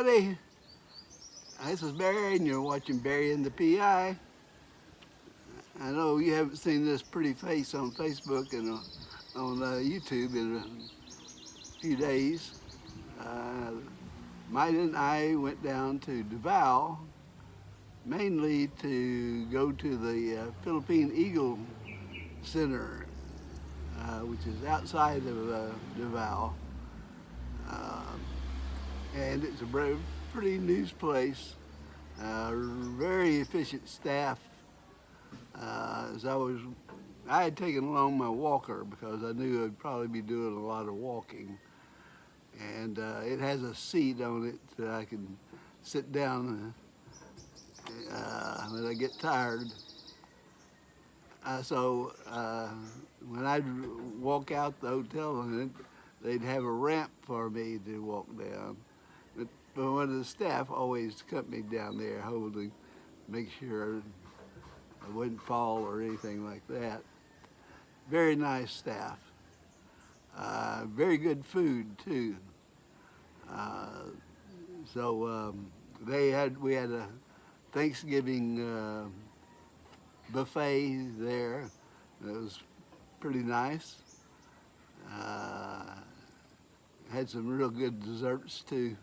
everybody. This is Barry, and you're watching Barry and the PI. I know you haven't seen this pretty face on Facebook and on YouTube in a few days. Uh, Mike and I went down to Davao mainly to go to the Philippine Eagle Center, which is outside of Davao. Uh, and it's a pretty neat place. Very efficient staff. As I had taken along my walker because I knew I'd probably be doing a lot of walking, and it has a seat on it that I can sit down when I get tired. So when I'd walk out the hotel, they'd have a ramp for me to walk down. But one of the staff always kept me down there holding, make sure I wouldn't fall or anything like that. Very nice staff. Very good food too. Uh, so we had a Thanksgiving buffet there. It was pretty nice. Uh, had some real good desserts too.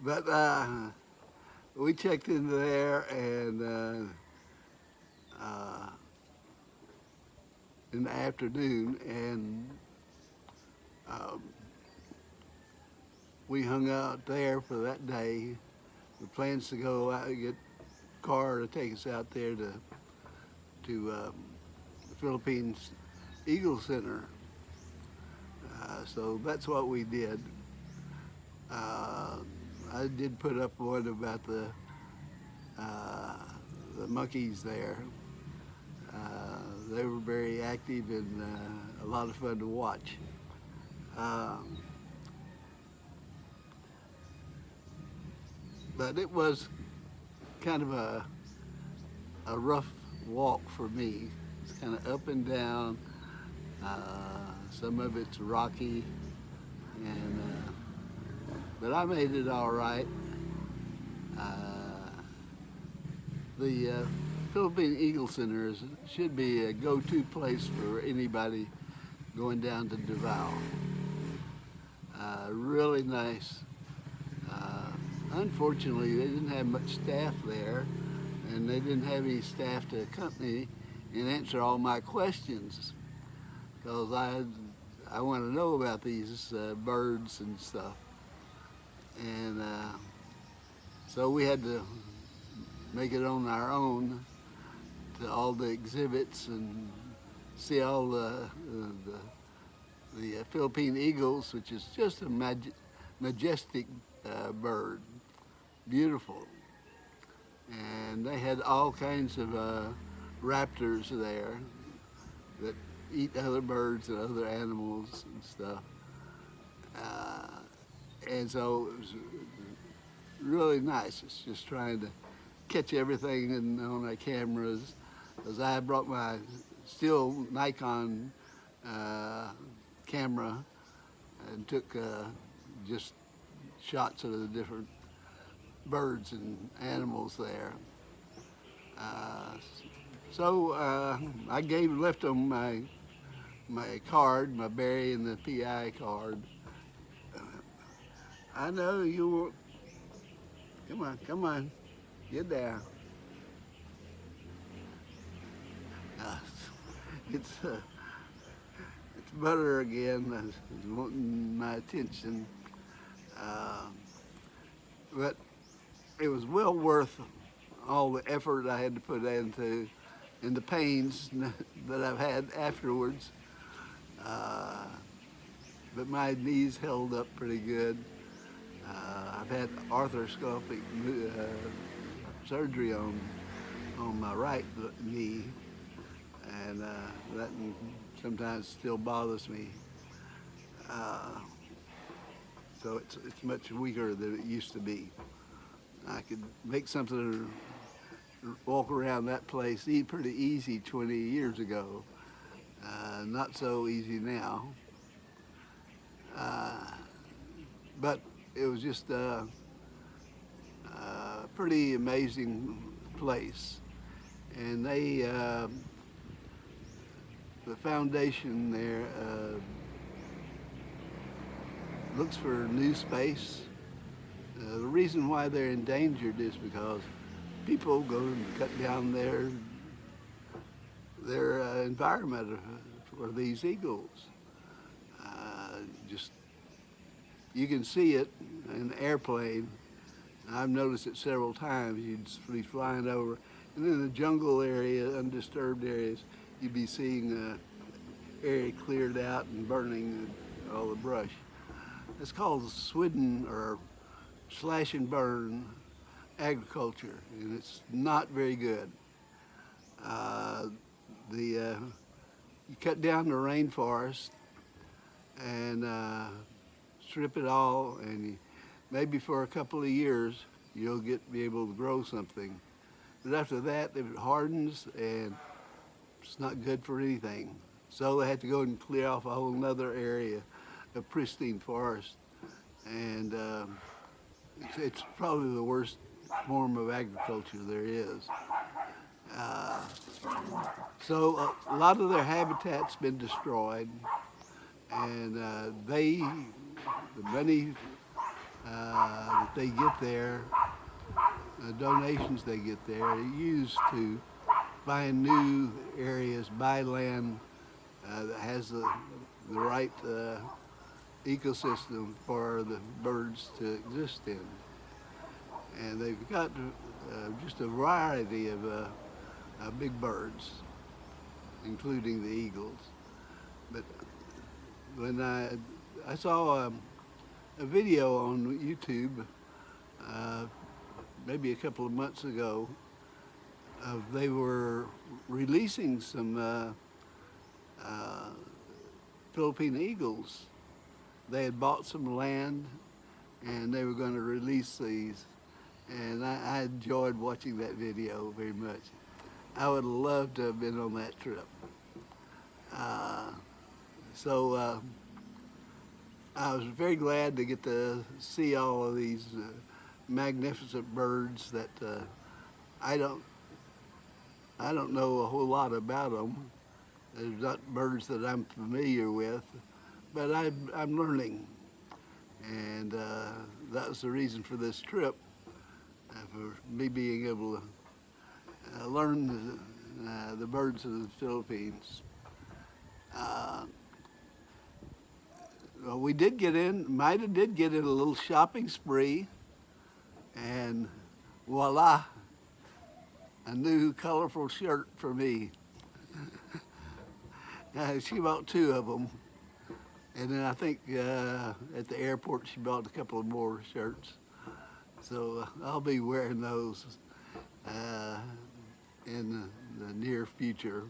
But we checked into there and in the afternoon, and um, we hung out there for that day. The plans to go out and get a car to take us out there to the Philippines Eagle Center. So that's what we did. I did put up one about uh, the monkeys there. They were very active and a lot of fun to watch. Um, but it was kind of a rough walk for me. It's kind of up and down. Some of it's rocky, and but I made it all right. The Philippine Eagle Center should be a go-to place for anybody going down to Davao. Really nice. Uh, Unfortunately, they didn't have much staff there, and they didn't have any staff to accompany and answer all my questions, because I want to know about these birds and stuff. And so we had to make it on our own to all the exhibits and see all the Philippine eagles, which is just a majestic bird, beautiful. And they had all kinds of raptors there that eat other birds and other animals and stuff. Uh, and so it was really nice. It's just trying to catch everything on my cameras, because I brought my still Nikon camera and took just shots of the different birds and animals there. Uh, so I left them my card, my Barry and the PI card. I know you won't. Come on, get down. Uh, it's it's Butter again. It's wanting my attention, uh, but it was well worth all the effort I had to put into and the pains that I've had afterwards. Uh, but my knees held up pretty good. I've had arthroscopic surgery on my right knee, and that sometimes still bothers me. Uh, so it's much weaker than it used to be. I could make something walk around that place pretty easy 20 years ago. Not so easy now. But it was just a pretty amazing place. And the foundation there looks for new space. The reason why they're endangered is because people go and cut down their environment for these eagles. Just you can see it in an airplane. I've noticed it several times. You'd be flying over, and in the jungle area, undisturbed areas, you'd be seeing the area cleared out and burning all the brush. It's called swidden or slash and burn agriculture, and it's not very good. You cut down the rainforest and strip it all, and maybe for a couple of years you'll be able to grow something. But after that, it hardens and it's not good for anything. So they had to go and clear off a whole other area of pristine forest, and it's probably the worst form of agriculture there is. So a lot of their habitat's been destroyed, and the money that they get there, the donations they get there, are used to find new areas, buy land that has the right ecosystem for the birds to exist in. And they've got just a variety of big birds, including the eagles. But when I saw a video on YouTube maybe a couple of months ago, they were releasing some Philippine eagles. They had bought some land and they were going to release these. And I enjoyed watching that video very much. I would love to have been on that trip. So I was very glad to get to see all of these magnificent birds that I don't know a whole lot about them. They're not birds that I'm familiar with, but I'm learning. And that was the reason for this trip, for me being able to learn the birds of the Philippines. Well, we did get in, Maida did get in a little shopping spree, and voila, a new colorful shirt for me. She bought 2 of them, and then I think at the airport she bought a couple of more shirts. So I'll be wearing those in the near future.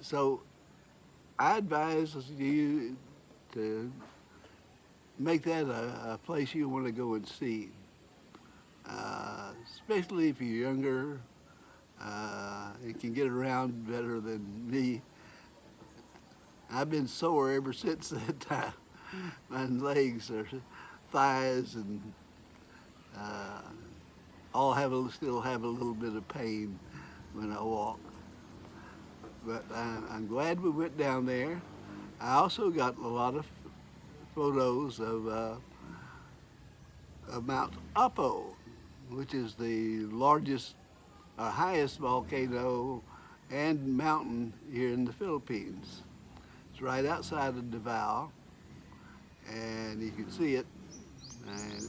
So I advise you to make that a place you want to go and see, especially if you're younger. You can get around better than me. I've been sore ever since that time. My legs or thighs and still have a little bit of pain when I walk. But I'm glad we went down there. I also got a lot of photos of Mount Apo, which is the largest, highest volcano and mountain here in the Philippines. It's right outside of Davao, and you can see it. And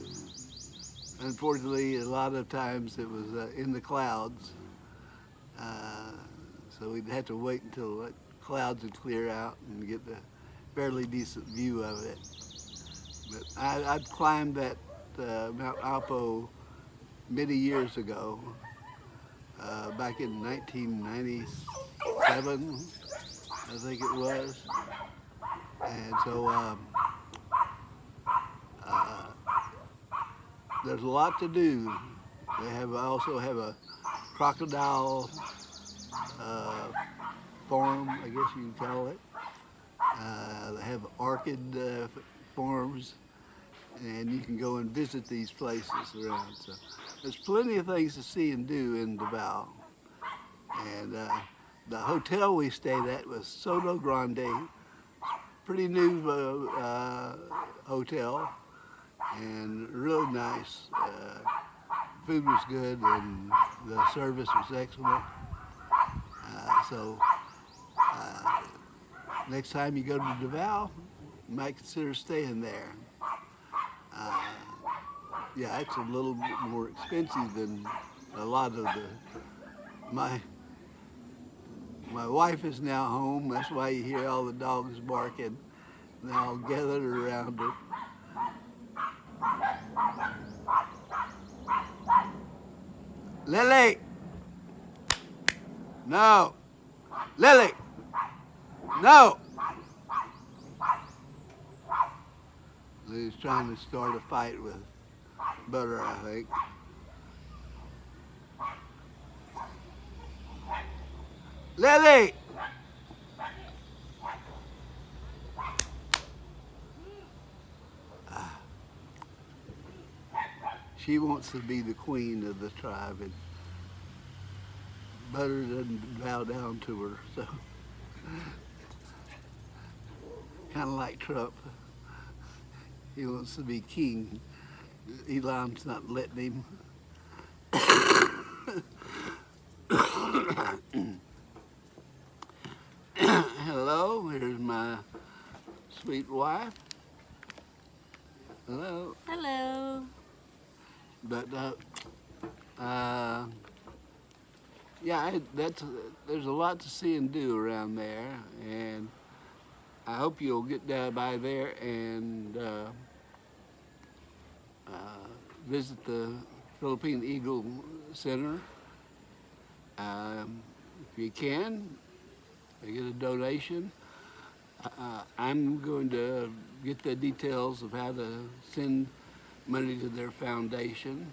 unfortunately, a lot of times it was in the clouds, so we'd have to wait until the clouds would clear out and get a fairly decent view of it. But I'd climbed that Mount Apo many years ago, back in 1997, I think it was. And so there's a lot to do. They also have a crocodile farm, I guess you can call it. They have orchid platforms, and you can go and visit these places around. So there's plenty of things to see and do in Davao. And the hotel we stayed at was Soto Grande, pretty new hotel, and real nice. Food was good and the service was excellent. So next time you go to Davao, you might consider staying there. Uh, yeah, it's a little bit more expensive than a lot of the. My my wife is now home. That's why you hear all the dogs barking. They're all gathered around her. Lily, no, Lily, no. He's trying to start a fight with Butter, I think. Lily! She wants to be the queen of the tribe, and Butter doesn't bow down to her, so kind of like Trump. He wants to be king. Elon's not letting him. Hello, here's my sweet wife. Hello. Hello. But yeah, there's a lot to see and do around there, and I hope you'll get down by there and visit the Philippine Eagle Center. If you can, get a donation. I'm going to get the details of how to send money to their foundation,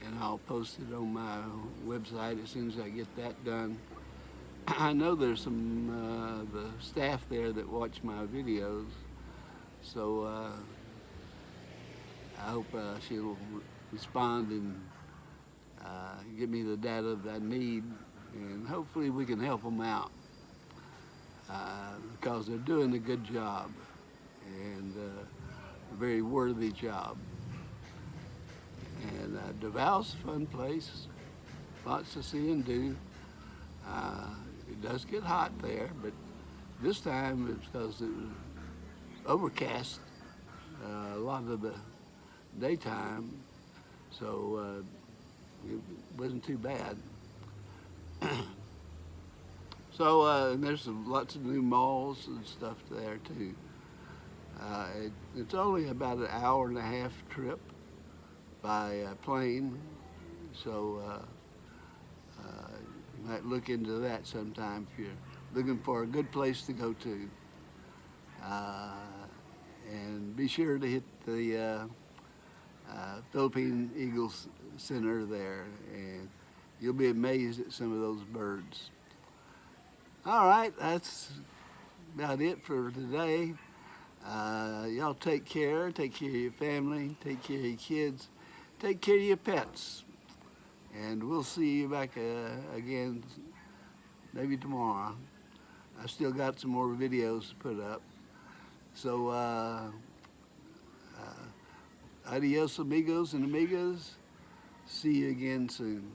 and I'll post it on my website as soon as I get that done. I know there's some the staff there that watch my videos, so I hope she'll respond and give me the data that I need, and hopefully we can help them out because they're doing a good job and a very worthy job. And Davao's a fun place, lots to see and do. It does get hot there, but this time it's because it was overcast a lot of the daytime, so it wasn't too bad. So and there's lots of new malls and stuff there too. It's only about an hour and a half trip by plane, so you might look into that sometime if you're looking for a good place to go to. And be sure to hit the Philippine Eagles Center there, and you'll be amazed at some of those birds. All right, that's about it for today. Y'all take care of your family, take care of your kids, take care of your pets, and we'll see you back again maybe tomorrow. I still got some more videos to put up. So adios amigos and amigas. See you again soon.